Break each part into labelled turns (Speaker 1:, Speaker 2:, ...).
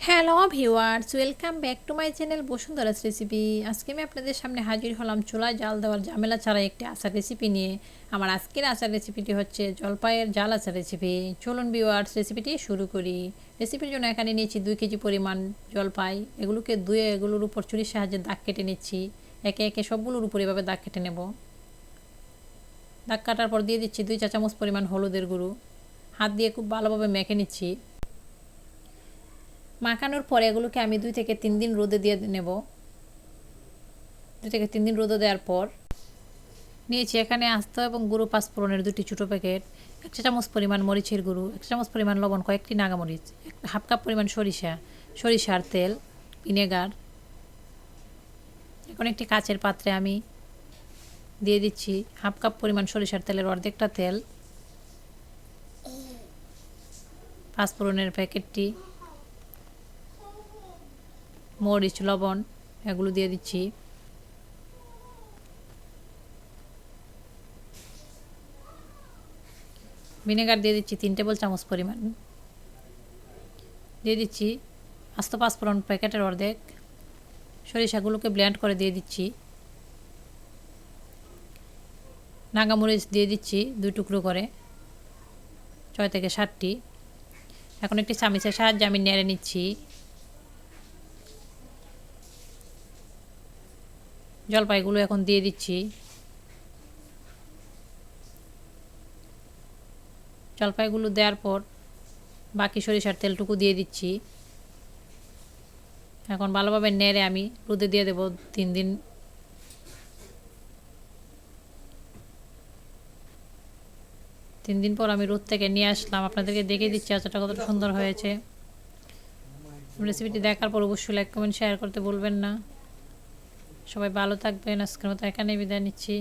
Speaker 1: Hello viewers, welcome back to my channel Basundhara's recipe. আজকে আমি আপনাদের সামনে হাজির হলাম চুলায় জাল দেওয়ার ঝামেলা ছাড়া একটি আচার রেসিপি নিয়ে। আমার আজকের আচার রেসিপিটি হচ্ছে জলপাইয়ের জাল আচার রেসিপি। চলুন ভিউয়ার্স, রেসিপিটি শুরু করি। রেসিপির জন্য এখানে নিয়েছি 2 কেজি পরিমাণ জলপাই। এগুলোকে ধুয়ে এগুলোর উপর ছুরির সাহায্যে দাগ কেটে নিচ্ছি। একে একে সবগুলোর উপর এভাবে দাগ কেটে নেব। দাগ কাটার পর দিয়ে দিচ্ছি 2 চা চামচ পরিমাণ হলুদের গুঁড়ো। হাত দিয়ে খুব ভালোভাবে মেখে নিচ্ছি। মাখানোর পরে এগুলোকে আমি 2 থেকে 3 দিন রোদে দিয়ে নেব। 2 থেকে 3 দিন রোদে দেওয়ার পর নিয়েছি এখানে আস্ত এবং গুঁড়ো পাঁচফোড়নের 2টি ছোটো প্যাকেট, 1 চা চামচ পরিমাণ মরিচের গুঁড়ো, 1 চা চামচ পরিমাণ লবণ, কয়েকটি নাগামরিচ, হাফ কাপ পরিমাণ সরিষার তেল, ভিনেগার। এখন একটি কাচের পাত্রে আমি দিয়ে দিচ্ছি হাফ কাপ পরিমাণ সরিষার তেলের অর্ধেকটা তেল, পাঁচফোড়নের প্যাকেটটি, মরিচ, লবণ এগুলো দিয়ে দিচ্ছি। ভিনেগার দিয়ে দিচ্ছি 3 টেবিল চামচ পরিমাণ। দিয়ে দিচ্ছি আস্ত পাঁচফোড়ন প্যাকেটের অর্ধেক। সরিষাগুলোকে ব্লেন্ড করে দিয়ে দিচ্ছি। নাগামরিচ দিয়ে দিচ্ছি 2 টুকরো করে, 6 থেকে 7টি। এখন একটি চামচের সাহায্যে আমি নেড়ে নিচ্ছি। জলপাইগুলো এখন দিয়ে দিচ্ছি। জলপাইগুলো দেওয়ার পর বাকি সরিষার তেলটুকু দিয়ে দিচ্ছি। এখন ভালোভাবে নেড়ে আমি রোদে দিয়ে দেব 3 দিন। 3 দিন পর আমি রোদ থেকে নিয়ে আসলাম, আপনাদেরকে দেখিয়ে দিচ্ছি আচারটা কতটা সুন্দর হয়েছে। রেসিপিটি দেখার পর অবশ্যই লাইক, কমেন্ট, শেয়ার করতে ভুলবেন না। সবাই ভালো থাকবেন। আজকের মতো এখানেই বিদায় নিচ্ছি।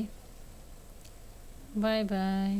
Speaker 1: Bye bye.